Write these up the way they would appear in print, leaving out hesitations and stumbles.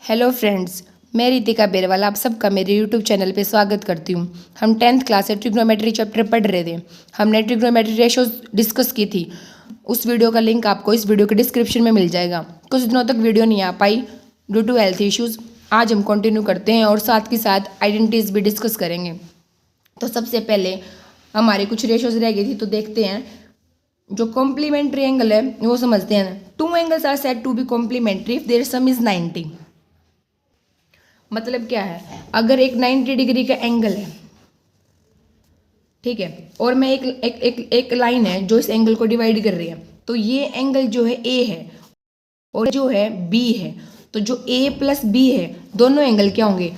Hello friends, मैं रितिका बेरवाल आप सबका मेरे यूट्यूब चैनल पे स्वागत करती हूँ। हम 10th क्लास से ट्रिग्नोमेट्री चैप्टर पढ़ रहे थे। हमने ट्रिग्नोमेट्री रेशोज डिस्कस की थी। उस वीडियो का लिंक आपको इस वीडियो के डिस्क्रिप्शन में मिल जाएगा। कुछ दिनों तक वीडियो नहीं आ पाई ड्यू टू हेल्थ इश्यूज़। आज हम कंटिन्यू करते हैं और साथ के साथ आइडेंटिटीज़ भी डिस्कस करेंगे। तो सबसे पहले हमारे कुछ रेशोज रह गई थी, तो देखते हैं। जो कॉम्प्लीमेंट्री एंगल है वो समझते हैं। Two angles are said to be complementary if their sum is 90। मतलब क्या है, अगर एक 90 डिग्री का एंगल है, ठीक है, और मैं एक लाइन है जो इस एंगल को डिवाइड कर रही है, तो ये एंगल जो है ए है और जो है बी है। तो जो ए प्लस बी है दोनों एंगल क्या होंगे?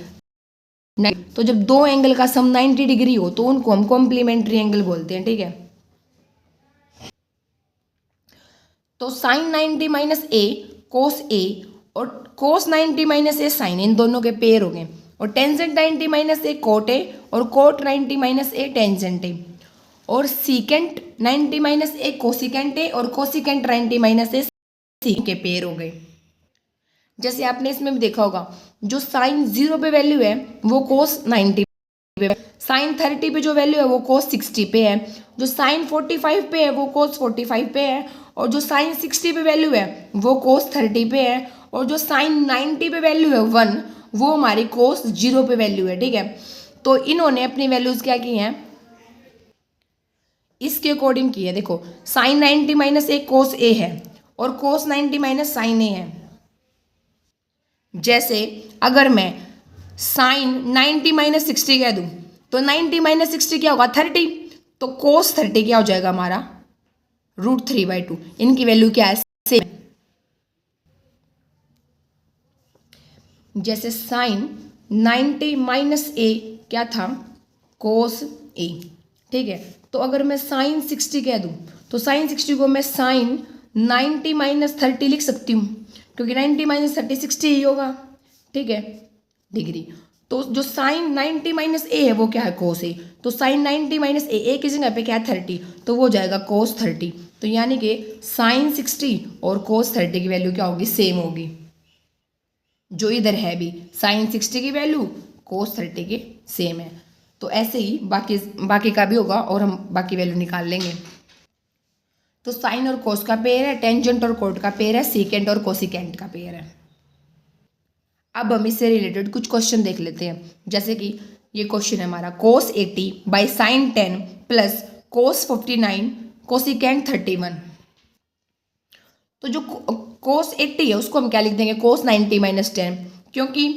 90। तो जब दो एंगल का सम 90 डिग्री हो तो उनको हम कॉम्प्लीमेंट्री एंगल बोलते हैं, ठीक है। तो साइन 90 माइनस ए कोस ए और कोस 90 माइनस ए साइन, इन दोनों के पेयर हो गए। और tangent 90 minus A cot A और cot 90 minus A tangent A. और secant 90 minus A cosecant A और कोसिकेंट 90 माइनस ए सीकेंट के पेयर हो गए। जैसे आपने इसमें भी देखा होगा, जो साइन 0 पे वैल्यू है वो कोस 90 पे, साइन 30 पे जो वैल्यू है वो कोस 60 पे है, जो साइन 45 पे है वो कोस 45 पे है, और जो साइन 60 पे वैल्यू है वो कोस 30 पे है, और जो साइन 90 पे वैल्यू है 1 वो हमारी कोस 0 पे वैल्यू है, ठीक है। तो इन्होंने अपनी वैल्यूज क्या की हैं, इसके अकॉर्डिंग की है। देखो, साइन 90 माइनस ए कोस ए है और कोस 90 माइनस साइन ए है। जैसे अगर मैं साइन 90 माइनस 60 कह दूं तो 90 माइनस 60 क्या होगा? 30। तो कोस 30 क्या हो जाएगा हमारा? √3/2। इनकी वैल्यू क्या है? सेम। जैसे साइन 90 माइनस ए क्या था? कोस ए, ठीक है। तो अगर मैं साइन 60 कह दूं तो साइन 60 को मैं साइन 90 माइनस 30 लिख सकती हूँ, क्योंकि 90 माइनस 30 60 ही होगा, ठीक है, डिग्री। तो जो साइन 90 माइनस ए है वो क्या है? कोस ए। तो साइन 90 माइनस ए की जगह पे क्या है? 30, तो वो हो जाएगा कोस 30। तो यानी कि साइन 60 और कोस 30 की वैल्यू क्या होगी? सेम होगी। जो इधर है भी साइन 60 की वैल्यू कोस 30 के सेम है। तो ऐसे ही बाकी का भी होगा और हम बाकी वैल्यू निकाल लेंगे। तो साइन और कोस का पेयर है, टेंजेंट और कोट का पेयर है, सीकेंट और कोसिकेंट का पेयर है। अब हम इससे रिलेटेड कुछ क्वेश्चन देख लेते हैं। जैसे कि ये क्वेश्चन है हमारा, कोस 80 by sine 10 plus cos 59 cosecant 31। तो जो कोस 80 है उसको हम क्या लिख देंगे? कोस 90 माइनस 10, क्योंकि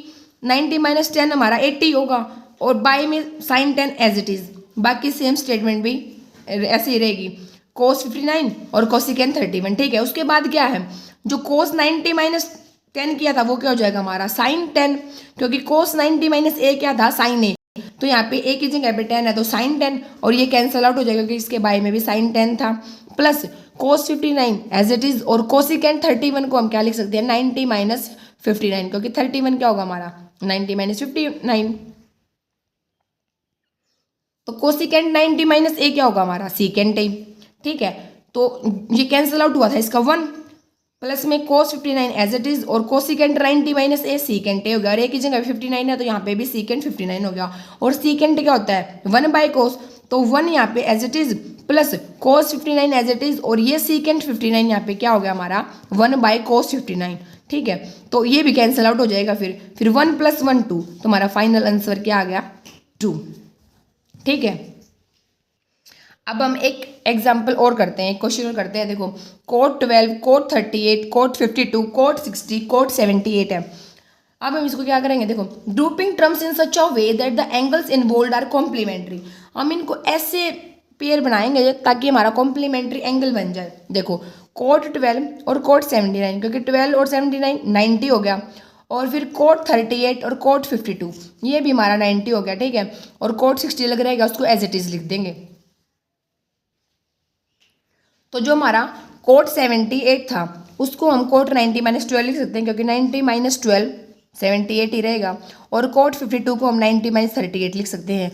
90 माइनस 10 हमारा 80 होगा, और बाय में साइन 10 एज इट इज। बाकी सेम स्टेटमेंट भी ऐसे ही रहेगी, कोस 59 और कोसिकेंट 31, ठीक है। उसके बाद क्या है, जो कोस 90 माइनस 10 किया था वो क्या हो जाएगा हमारा? साइन 10, क्योंकि कोस 90 माइनस ए क्या था? साइन ए। तो यहाँ पे ए की जगह पे 10 है तो साइन 10, और ये कैंसल आउट हो जाएगा क्योंकि इसके बाय में भी साइन 10 था, plus cos 59 as it is, और कोसिकेंट 31 को हम क्या लिख सकते हैं? 90 माइनस 59, क्योंकि 31 क्या होगा हमारा? 90 माइनस 59। तो कोसिकेंट 90 माइनस ए क्या होगा हमारा? सीकेंट ए, ठीक है। तो ये कैंसल आउट हुआ था इसका 1, प्लस में कोस 59 एज इट इज, और cosecant 90 minus A secant A हो गया, और ए की जगह 59 है तो यहाँ पे भी सीकेंट 59 हो गया। और सीकेंट क्या होता है? 1 बाय कोस, तो 1 यहाँ पे as it is, plus cos 59 as it is, और ये सीकेंट 59 यहाँ पे क्या हो गया हमारा? 1 बाय कोस 59, ठीक है। तो ये भी कैंसल आउट हो जाएगा, फिर 1 + 1 2, तो हमारा फाइनल आंसर क्या आ गया? 2, ठीक है। अब हम एक एग्जाम्पल और करते हैं, एक क्वेश्चन और करते हैं। देखो, cot 12 cot 38 cot 52 cot 60 cot 78 है। अब हम इसको क्या करेंगे? देखो, grouping terms in such a way that the angles involved are complementary. हम इनको ऐसे पेयर बनाएंगे ताकि हमारा कॉम्प्लीमेंट्री एंगल बन जाए। देखो, कोट 12 और कोट 79, क्योंकि 12 और 79 90 हो गया, और फिर कोट 38 और कोट 52 ये भी हमारा 90 हो गया, ठीक है। और कोट 60 लग रहेगा, उसको एज इट इज लिख देंगे। तो जो हमारा कोट 78 था उसको हम कोट 90 माइनस 12 लिख सकते हैं, क्योंकि 90 माइनस 12 78 ही रहेगा। और कोट 52 को हम 90 माइनस 38 लिख सकते हैं,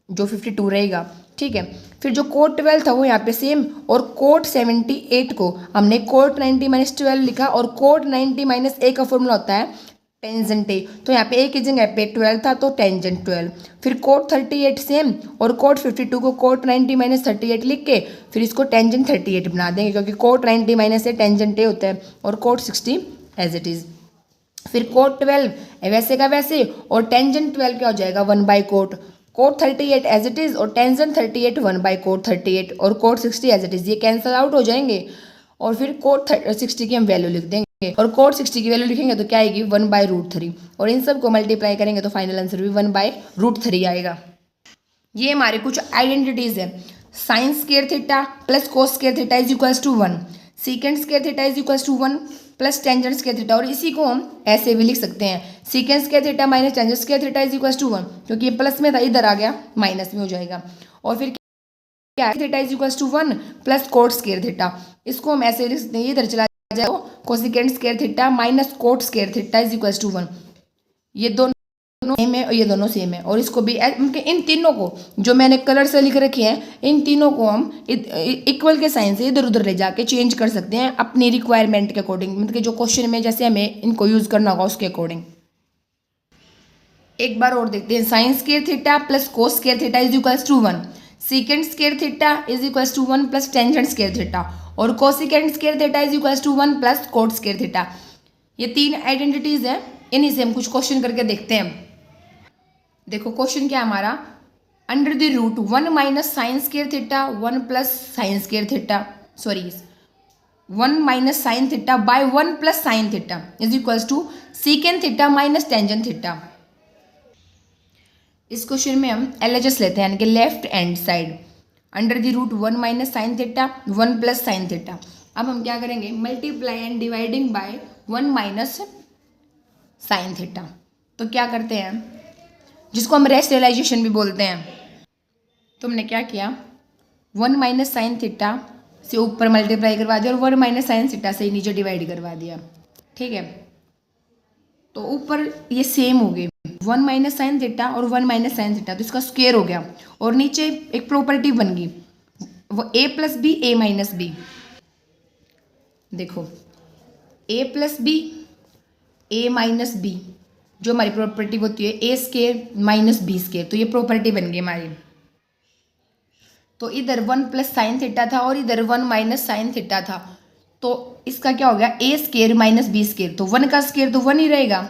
जो 52 रहेगा, ठीक है। फिर जो कोट 12 था वो यहाँ पे सेम, और कोट 78 को हमने कोट 90 माइनस 12 लिखा, और कोट 90 माइनस ए का फॉर्मूला होता है टेंजेंट ए, तो यहाँ पे ए की जगह पे 12 था तो टेंजेंट 12। फिर कोट 38 सेम, और कोट 52 को कोट 90 माइनस 38 लिख के फिर इसको टेंजेंट 38 बना देंगे, क्योंकि cot 90 minus A tangent A होता है, और कोट 60 एज इट इज़। फिर कोट 12 वैसे का वैसे, और टेंजेंट 12 क्या हो जाएगा 1 by cot 38 as it is, और टेंजेंट 38 1 बाई कोट 38, और कोट 60 एज इट इज़। ये कैंसिल आउट हो जाएंगे, और फिर कोट 60 की हम वैल्यू लिख देंगे, और कोट 60 की वैल्यू लिखेंगे तो क्या आएगी 1 बाई √3, और इन सब को मल्टीप्लाई करेंगे तो फाइनल आंसर भी 1 बाई √3 आएगा। ये हमारे कुछ आइडेंटिटीज है। Sine square theta plus cos square theta is equals to 1, secant square theta is equals to 1 plus tangent square theta, और इसी को हम ऐसे भी लिख सकते हैं secant square theta minus tangent square theta is equals to 1, क्योंकि ये प्लस में था इधर आ गया माइनस में हो जाएगा। और फिर क्या है theta is equals to 1 plus cot square theta, इसको हम ऐसे लिख सकते हैं इधर चला जाए cosecant square theta minus cot square theta is equals to 1। ये दोनों सेम है और ये दोनों सेम है, और इसको भी इन तीनों को जो मैंने कलर से लिख रखे हैं इन तीनों को हम इक्वल के साइन से इधर उधर ले जाके चेंज कर सकते हैं अपनी रिक्वायरमेंट के अकॉर्डिंग, मतलब कि जो क्वेश्चन में जैसे हमें इनको यूज करना होगा उसके अकॉर्डिंग। एक बार और देखते हैं, sine square theta plus cos square theta is equals to 1, secant square theta is equals to 1 plus tangent square theta, और cosecant square theta is equals to 1 plus cot square theta. ये तीन identities हैं, इन्हीं से हम कुछ question करके देखते हैं। देखो क्वेश्चन क्या है हमारा, under the root 1 minus sine square theta 1 plus sine square theta, sorry 1 minus sine theta by 1 plus sine theta is equals to secant theta minus tangent theta. इस क्वेश्चन में हम LHS लेते हैं, यानी कि left hand side, under the root 1 minus sine theta 1 plus sine theta. अब हम क्या करेंगे, multiply and dividing by 1 minus sine theta. तो क्या करते हैं, जिसको हम रेशनलाइजेशन भी बोलते हैं। तो हमने क्या किया, 1 माइनस साइन थीटा से ऊपर मल्टीप्लाई करवा दिया, और 1 माइनस साइन थीटा से नीचे डिवाइड करवा दिया, ठीक है। तो ऊपर ये सेम हो गए 1 माइनस साइन थीटा और 1 माइनस साइन थीटा, तो इसका स्क्वायर हो गया, और नीचे एक प्रॉपर्टी बन गई वो a plus b a minus b. देखो a plus b a minus B, जो हमारी प्रॉपर्टी होती है a square minus b square, तो ये प्रॉपर्टी बन गई हमारी। तो इधर 1 प्लस साइन थीटा था और इधर 1 माइनस साइन थीटा था, तो इसका क्या हो गया ए स्क्वायर माइनस बी स्क्वायर, तो 1 का स्क्वायर तो 1 ही रहेगा,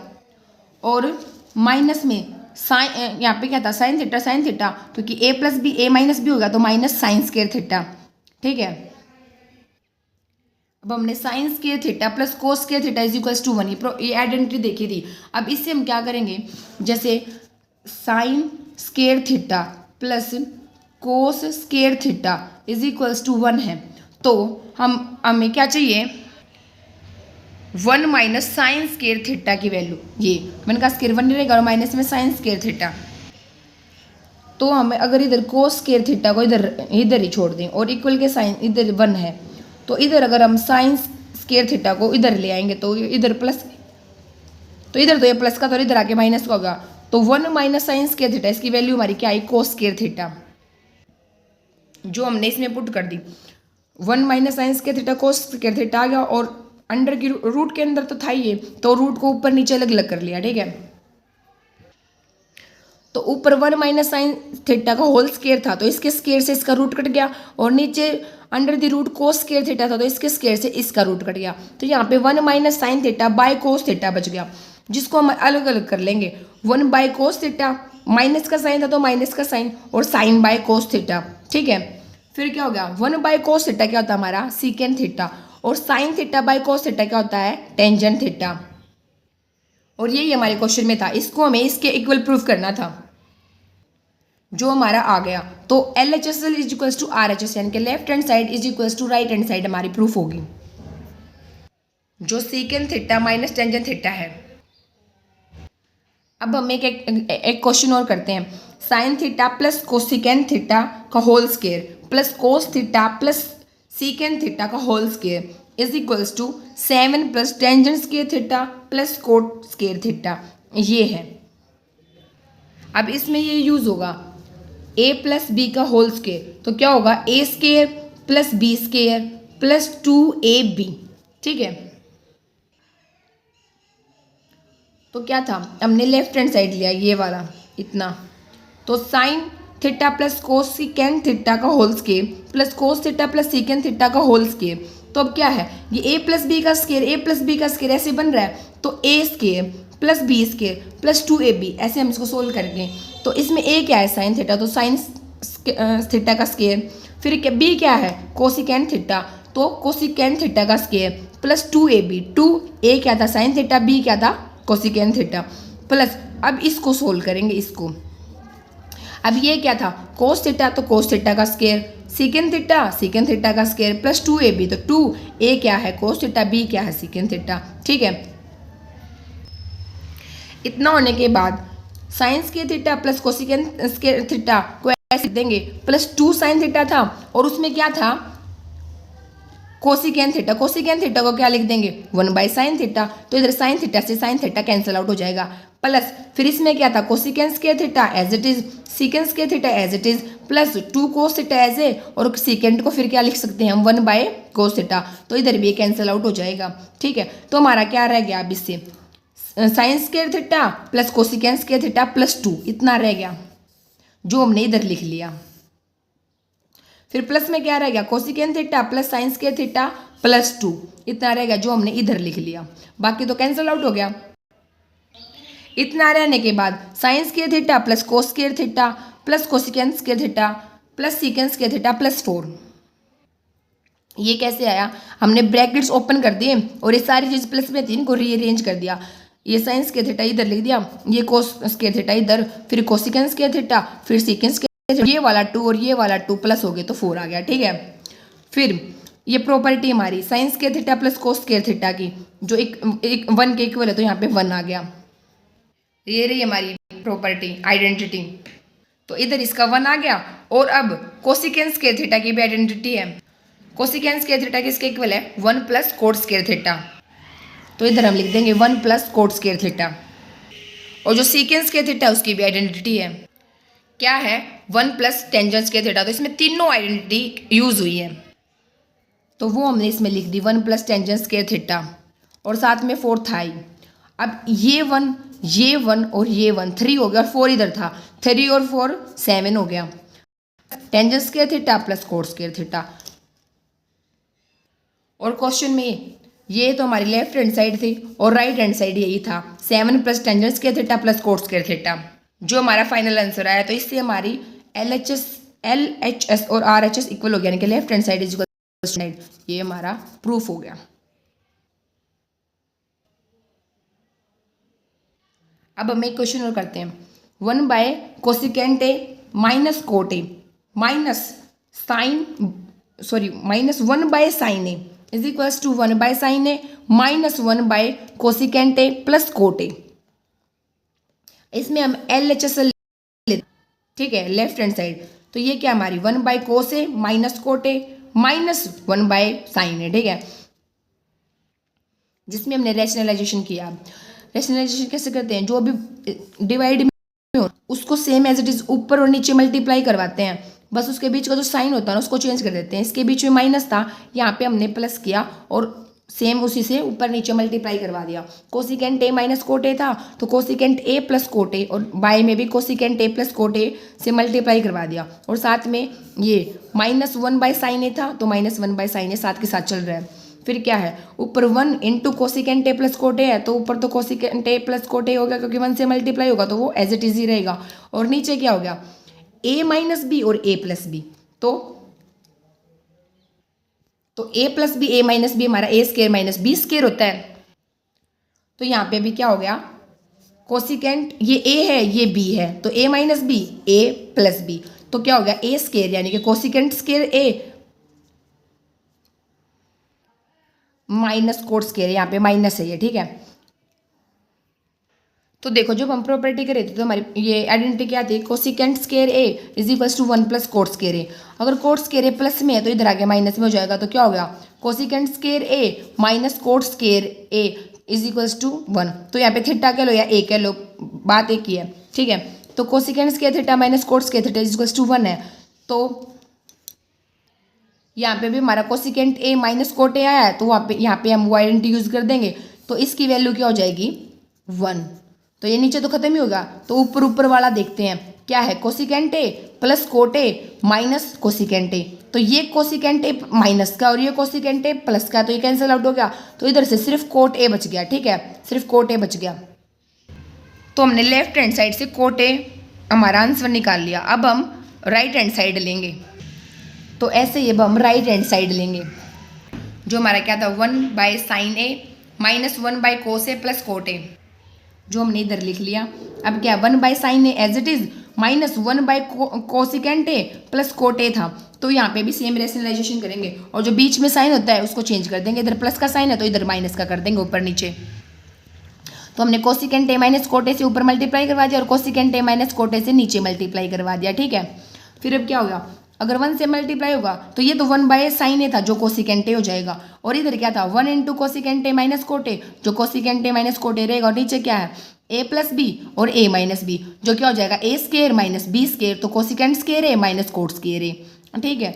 और माइनस में साइन, यहाँ पे क्या था साइन थीटा, क्योंकि ए plus b a minus B होगा तो माइनस साइन स्क्वायर थीटा, ठीक है। अब हमने sine square theta plus cos square theta is equals to 1, ये आइडेंटिटी देखी थी। अब इससे हम क्या करेंगे, जैसे sine square theta plus cos square theta is equals to 1 है, तो हमें क्या चाहिए 1 माइनस साइन स्क्वायर थीटा की वैल्यू, ये 1 का स्क्वायर 1 रहेगा और माइनस में साइन स्क्वायर थीटा। तो हमें अगर इधर कोस स्क्वायर थीटा को इधर ही छोड़ दें और इक्वल के साइन इधर 1 है, तो इधर अगर हम साइन स्क्वायर थीटा को इधर ले आएंगे तो इधर प्लस, तो इधर तो ये प्लस का तो इधर आके माइनस का होगा, तो 1 माइनस साइन स्क्वायर थीटा इसकी वैल्यू हमारी क्या आई कोस स्क्वायर थीटा, जो हमने इसमें पुट कर दी। 1 minus sine square theta cos square theta आ गया, और अंडर की रूट के अंदर तो था ही, तो रूट को ऊपर नीचे अलग अलग कर लिया, ठीक है। तो ऊपर 1 माइनस साइन थीटा का होल स्क्वायर था, तो इसके स्क्वायर से इसका रूट कट गया, और नीचे under the root cos square theta था, तो इसके स्क्वायर से इसका रूट कट गया, तो यहाँ पे 1 minus sine theta by cos theta बच गया, जिसको हम अलग अलग कर लेंगे। 1 बाय कोस थीटा, माइनस का साइन था तो माइनस का साइन, और साइन बाय कोस थीटा, ठीक है। फिर क्या हो गया 1 बाय कोस थीटा क्या होता है हमारा सीकेंड थीटा, और sine theta by cos theta क्या होता है टेंजेंट थीटा। और यही हमारे क्वेश्चन में था, इसको हमें इसके इक्वल प्रूफ करना था, जो हमारा आ गया। तो LHS is equals to RHS, यानी कि left hand side is equals to right hand side हमारी प्रूफ होगी, जो secant theta minus tangent theta है। अब हम एक क्वेश्चन और करते हैं, sine theta plus cosecant theta का whole square plus cos theta plus secant theta का whole square is equals to 7 plus tangent square theta plus cot square theta, ये है। अब इसमें ये यूज होगा a प्लस बी का होल स्क्वायर, तो क्या होगा a square plus b square plus 2ab, ठीक है। तो क्या था, हमने लेफ्ट हैंड साइड लिया ये वाला इतना, तो sine theta plus cosecant theta का whole square plus cos theta plus secant theta का होल स्केयर। तो अब क्या है, ये ए प्लस बी का स्केयर, ए प्लस बी का स्केयर ऐसे बन रहा है, तो A square plus B square plus 2ab, ऐसे हम इसको सोल्व करेंगे। तो इसमें ए क्या है, साइन थीटा, तो साइन थीटा का स्केयर, फिर बी क्या है, कोसिकेंट थीटा, तो कोसिकेंट थीटा का स्केयर प्लस 2ab, 2a क्या था, साइन थीटा, बी क्या था, कोसिकेंट थीटा, प्लस अब इसको सोल्व करेंगे इसको। अब ये क्या था, कोस थीटा, तो कोस थीटा का स्केयर, सीकेंट थीटा का स्केयर प्लस 2ab, तो 2a क्या है, कोस थीटा, बी क्या है, सीकेंट थीटा। ठीक है, इतना होने के बाद sine square theta plus cosecant square theta को ऐसे देंगे, प्लस 2 साइन थीटा था और उसमें क्या था, कोसिकेंट थीटा, कोसिकेंट थीटा को क्या लिख देंगे, 1/sin थीटा, तो इधर साइन थीटा से साइन थीटा कैंसिल आउट हो जाएगा, प्लस फिर इसमें क्या था, cosecant square theta as it is, secant square theta as it is, plus 2 cos theta as a, और सीकेंट को फिर क्या लिख सकते हैं हम, 1/cos थीटा, तो इधर भी कैंसिल आउट हो जाएगा। ठीक है, तो हमारा क्या रह गया अब इससे, sine square theta plus cosecant square theta plus 2, इतना रह गया जो हमने इधर लिख लिया। फिर प्लस में क्या रह गया, cosecant theta plus sine square theta plus 2, इतना रहेगा जो हमने इधर लिख लिया, बाकी तो कैंसिल आउट हो गया। इतना रहने के बाद sine square theta plus cos square theta plus cosecant square theta plus secant square theta plus 4, ये कैसे आया, हमने ब्रैकेट्स ओपन कर दिए और ये सारी चीज़ प्लस में थी, इनको रीअरेंज कर दिया, ये साइन स्केयर थीटा इधर लिख दिया, ये कोस स्केयर थीटा इधर, फिर कोसिकेंट स्केयर थीटा, फिर सीकेंट स्केयर, ये वाला 2 और ये वाला 2 प्लस हो गए तो 4 आ गया। ठीक है, फिर ये प्रॉपर्टी हमारी sine square theta plus cos square theta की, जो एक 1 के इक्वल है, तो यहाँ पे 1 आ गया, ये रही हमारी प्रॉपर्टी आइडेंटिटी, तो इधर इसका 1 आ गया। और अब कोसिकेंट स्केयर थीटा की भी आइडेंटिटी है, कोसिकेंट स्केयर थीटा किसके इक्वल है, 1 प्लस कोट स्केयर थीटा, तो इधर हम लिख देंगे 1 प्लस कोट स्केयर थीटा। और जो सीकेंट स्केयर थीटा उसकी भी आइडेंटिटी है, क्या है, 1 प्लस टेंजेंट स्केयर थीटा, तो इसमें तीनों आइडेंटिटी यूज हुई है, तो वो हमने इसमें लिख दी 1 प्लस टेंजेंट स्केयर थीटा, और साथ में 4 था ही। अब ये 1 और ये 1 3 हो गया, और 4 इधर था, 3 और 4 7 हो गया, tangent square theta plus cot square theta. और क्वेश्चन में ये तो हमारी लेफ्ट हैंड साइड थी और राइट हैंड साइड यही था, 7 plus tangent square theta plus cot square theta, जो हमारा फाइनल आंसर आया। तो इससे हमारी LHS और RHS इक्वल हो गया, यानी कि left hand side is equal to side, ये हमारा प्रूफ हो गया। अब हम एक क्वेश्चन और करते हैं, 1/कोसिकेंट A minus cot A minus 1/sin A is equals to 1/sin A minus 1/कोसिकेंट ए प्लस कोट ए। इसमें हम LHS लेते, ठीक है, लेफ्ट हैंड साइड, तो ये क्या हमारी 1/cos A minus cot A minus 1/sin ए, ठीक है, जिसमें हमने रैशनलाइजेशन किया। रैशनलाइजेशन कैसे करते हैं, जो अभी डिवाइड में हो उसको सेम एज इट इज ऊपर और नीचे मल्टीप्लाई करवाते हैं, बस उसके बीच का जो साइन होता है ना उसको चेंज कर देते हैं। इसके बीच में माइनस था, यहाँ पे हमने प्लस किया और सेम उसी से ऊपर नीचे मल्टीप्लाई करवा दिया। Cosecant A minus cot A था तो cosecant A plus cot A, और बाय में भी कोसिकेंट ए प्लस कोट ए से मल्टीप्लाई करवा दिया, और साथ में ये माइनस 1/sin ए था तो माइनस 1/sin ए साथ के साथ चल रहा है। फिर क्या है, ऊपर 1 इंटू कोसिकेंट ए प्लस कोट ए है, तो ऊपर तो कोसिकेंट ए प्लस कोट ए हो गया क्योंकि 1 से मल्टीप्लाई होगा तो वो एज इट इज ही रहेगा। और नीचे क्या हो गया, ए माइनस बी और ए प्लस बी, तो ए plus b, a minus B हमारा ए स्केयर माइनस बी स्केयर होता है। तो यहाँ पे भी क्या हो गया, कोसिकेंट ये ए है ये बी है, तो ए माइनस बी ए प्लस बी, तो क्या हो गया ए स्केयर, यानी कि कोसिकेंट स्केयर ए माइनस कोट स्केयर, यहाँ पे माइनस है ये, ठीक है। तो देखो जब हम प्रॉपर्टी कर रहे थे तो हमारी ये आइडेंटिटी क्या थी, cosecant square A is equals to 1 plus cot square A. अगर कोट स्केयर ए प्लस में है तो इधर आगे माइनस में हो जाएगा, तो क्या हो गया cosecant square A minus cot square A is equals to 1। तो यहाँ पे थीटा कह लो या ए कह लो, बात एक ही है, ठीक है। तो cosecant square theta minus cot square theta is equals to 1 है, तो यहाँ पे भी हमारा cosecant A minus cot a आया है, तो वहाँ पे यहाँ पे हम वो आइडेंटिटी यूज कर देंगे, तो इसकी वैल्यू क्या हो जाएगी 1। तो ये नीचे तो खत्म ही होगा, तो ऊपर ऊपर वाला देखते हैं क्या है, cosecant A plus cot A minus cosecant ए। तो ये कोसिकेंट ए माइनस का और ये कोसिकेंट ए प्लस का, तो ये कैंसिल आउट हो गया, तो इधर से सिर्फ कोट ए बच गया। ठीक है, सिर्फ कोट ए बच गया। तो हमने लेफ्ट हैंड साइड से कोट ए हमारा आंसर निकाल लिया। अब हम राइट हैंड साइड लेंगे, तो ऐसे ही अब हम राइट हैंड साइड लेंगे, जो हमारा क्या था 1/sin A minus 1/cos A plus cot A, जो हमने इधर लिख लिया। अब क्या 1/sin A as it is minus 1/कोसिकेंट ए प्लस कोट ए था, तो यहाँ पे भी सेम रेशनलाइजेशन करेंगे और जो बीच में साइन होता है उसको चेंज कर देंगे। इधर प्लस का साइन है तो इधर माइनस का कर देंगे ऊपर नीचे। तो हमने कोसिकेंट ए माइनस कोट ए से ऊपर मल्टीप्लाई करवा दिया और कोसिकेंट ए माइनस कोट ए से नीचे मल्टीप्लाई करवा दिया। ठीक है, फिर अब क्या होगा, अगर 1 से मल्टीप्लाई होगा तो ये तो 1/sin ए था जो कोसिकेंट ए हो जाएगा, और इधर क्या था 1 into cosecant A minus cot A जो cosecant A minus cot A रहेगा, और नीचे क्या है a प्लस बी और a माइनस बी, जो क्या हो जाएगा a square minus B square, तो cosecant square A minus cot square A. ठीक है,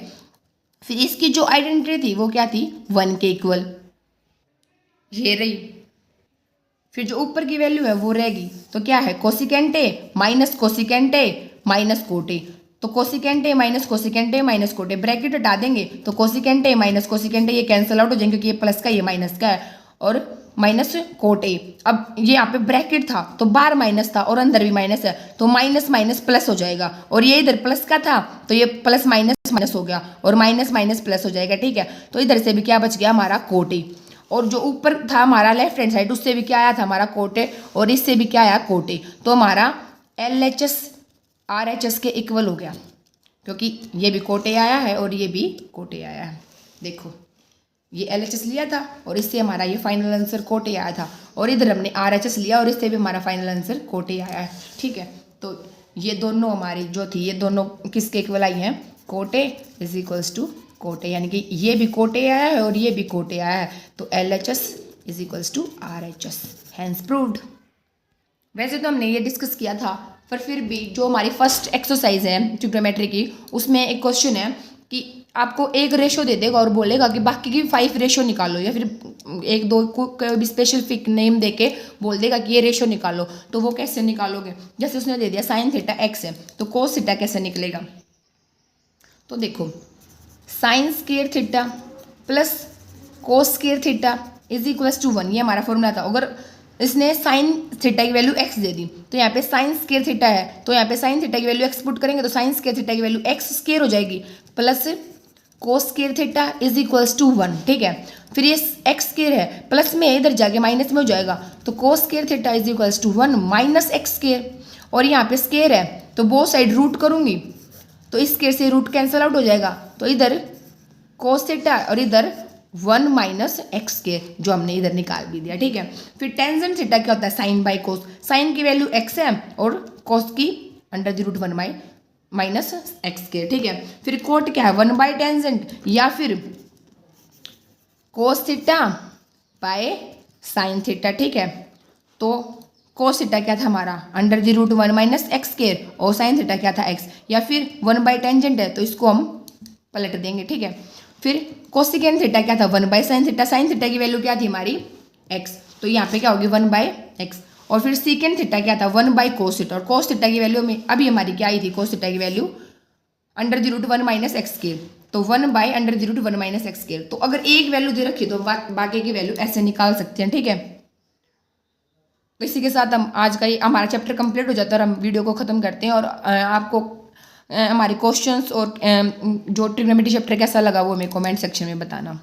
फिर इसकी जो आइडेंटिटी थी वो क्या थी 1 के इक्वल, ये रही। फिर जो ऊपर की वैल्यू है वो रहेगी, तो क्या है cosecant A minus cosecant A minus cot A, तो cosecant A minus cosecant A minus cot A, bracket हटा देंगे तो cosecant A minus cosecant A ये कैंसिल आउट हो जाएंगे क्योंकि ये प्लस का ये माइनस का है, और माइनस कोट ए। अब ये यहाँ पे ब्रैकेट था तो बाहर माइनस था और अंदर भी माइनस है, तो माइनस माइनस प्लस हो जाएगा, और ये इधर प्लस का था तो ये प्लस माइनस माइनस हो गया और माइनस माइनस प्लस हो जाएगा। ठीक है, तो इधर से भी क्या बच गया हमारा कोट ए, और जो ऊपर था हमारा लेफ्ट हैंड साइड उससे भी क्या आया था हमारा कोट ए, और इससे भी क्या आया कोट ए, तो हमारा LHS RHS के इक्वल हो गया, क्योंकि ये भी कोट ए आया है और ये भी कोट ए आया है। देखो ये LHS लिया था और इससे हमारा ये फाइनल आंसर कोट ए आया था, और इधर हमने RHS लिया और इससे भी हमारा फाइनल आंसर कोट ए आया है। ठीक है, तो ये दोनों हमारी जो थी ये दोनों किसके इक्वल आई हैं, cot a is equals to cot a, यानी कि ये भी कोट ए आया है और ये भी कोट ए आया है, तो LHS is equals to RHS, hence proved. वैसे तो हमने ये डिस्कस किया था, पर फिर भी जो हमारी फर्स्ट एक्सरसाइज है ट्रिग्नोमेट्री की, उसमें एक क्वेश्चन है कि आपको एक रेशो दे देगा और बोलेगा कि बाकी की 5 रेशो निकालो, या फिर 1-2 को भी स्पेसिफिक नेम देके बोल देगा कि ये रेशो निकालो, तो वो कैसे निकालोगे। जैसे उसने दे दिया साइन थीटा x है, तो कोस थीटा कैसे निकलेगा। तो देखो sine square theta plus cos square theta is equals to 1, ये हमारा फॉर्मूला था। अगर इसने साइन थीटा की वैल्यू x दे दी, तो यहाँ पे साइन स्क्वायर थीटा है, तो यहाँ पे साइन थीटा की वैल्यू x पुट करेंगे तो साइन स्क्वायर थीटा की वैल्यू x स्क्वायर हो जाएगी, plus cos square theta is equals to 1। ठीक है, फिर ये x स्क्वायर है, प्लस में इधर जाके माइनस में हो जाएगा, तो cos square theta is equals to 1 minus x square, और यहाँ पे स्क्वायर है तो बोथ साइड रूट करूंगी तो इस स्क्वायर से रूट कैंसिल आउट हो जाएगा, तो इधर कोस थीटा और इधर 1 माइनस x स्क्वायर, जो हमने इधर निकाल भी दिया। ठीक है, फिर टेंजेंट थीटा क्या होता है साइन बाई कोस, साइन की वैल्यू x है और कोस की under the root 1 minus x square. ठीक है, फिर कोट क्या है 1 बाई टेंजेंट या फिर cos theta by sine theta. ठीक है, तो कोस थीटा क्या था हमारा under the root 1 minus x square, और साइन थीटा क्या था x, या फिर 1 बाई टेंजेंट है तो इसको हम पलट देंगे। ठीक है, फिर कोसिकेंट थीटा क्या था 1 by sine theta, sign theta की वैल्यू क्या थी हमारी x, तो यहाँ पे क्या होगी 1 बाई x, और फिर सीकेंट थीटा क्या था 1 बाई कोस थीटा, और कोस थीटा की वैल्यू में अभी हमारी क्या आई थी कोस थीटा की value under the root 1 minus x square, तो 1 by under the root 1 minus x square. तो अगर एक वैल्यू दे रखी तो बाकी की वैल्यू ऐसे निकाल सकते हैं। ठीक है, तो इसी के साथ हम आज का ये हमारा चैप्टर कंप्लीट हो जाता है और हम वीडियो को ख़त्म करते हैं, और आपको हमारे क्वेश्चंस और जो ट्रिग्नोमेट्री चैप्टर कैसा लगा वो हमें कमेंट सेक्शन में बताना।